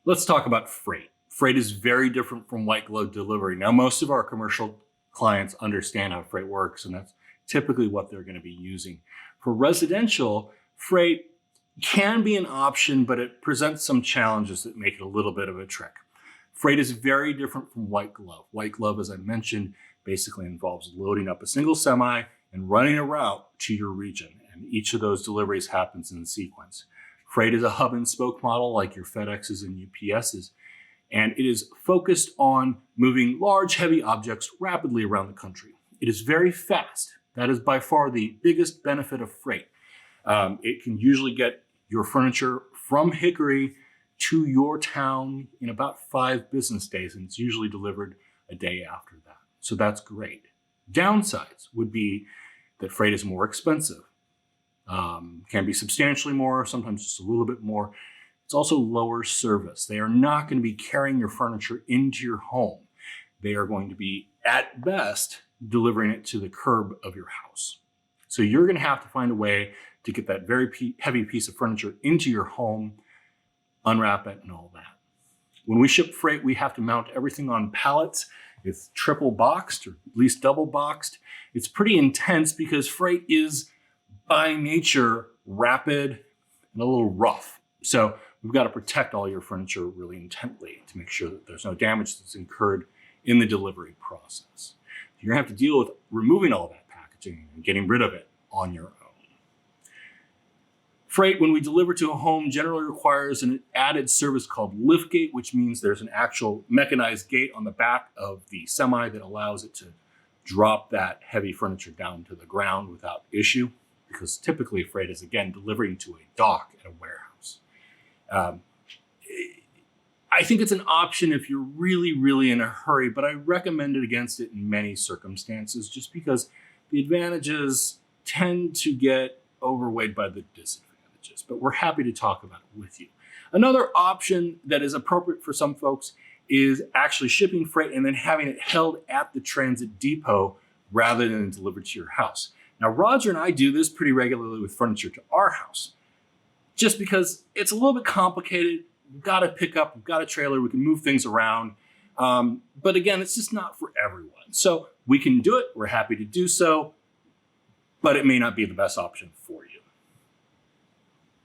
Let's talk about freight. Freight is very different from white glove delivery. Now, most of our commercial clients understand how freight works, and that's typically what they're going to be using. For residential, freight can be an option, but it presents some challenges that make it a little bit of a trick. Freight is very different from white glove. White glove, as I mentioned, basically involves loading up a single semi and running a route to your region. And each of those deliveries happens in sequence. Freight is a hub and spoke model like your FedEx's and UPS's, and it is focused on moving large, heavy objects rapidly around the country. It is very fast. That is by far the biggest benefit of freight. It can usually get your furniture from Hickory to your town in about 5 business days, and it's usually delivered a day after that. So that's great. Downsides would be that freight is more expensive. Can be substantially more, sometimes just a little bit more. It's also lower service. They are not going to be carrying your furniture into your home. They are going to be, at best, delivering it to the curb of your house. So you're going to have to find a way to get that very heavy piece of furniture into your home, unwrap it, and all that. When we ship freight, we have to mount everything on pallets. It's triple boxed or at least double boxed. It's pretty intense because freight is by nature rapid and a little rough. So we've got to protect all your furniture really intently to make sure that there's no damage that's incurred in the delivery process. You're gonna have to deal with removing all that packaging and getting rid of it on your own. Freight, when we deliver to a home, generally requires an added service called liftgate, which means there's an actual mechanized gate on the back of the semi that allows it to drop that heavy furniture down to the ground without issue, because typically freight is, again, delivering to a dock at a warehouse. I think it's an option if you're really, really in a hurry, but I recommend it against it in many circumstances just because the advantages tend to get overweighed by the disadvantages, but we're happy to talk about it with you. Another option that is appropriate for some folks is actually shipping freight and then having it held at the transit depot rather than delivered to your house. Now, Roger and I do this pretty regularly with furniture to our house, just because it's a little bit complicated. We've got to pick up, we've got a trailer, we can move things around. But again, it's just not for everyone. So we can do it, we're happy to do so, but it may not be the best option for you.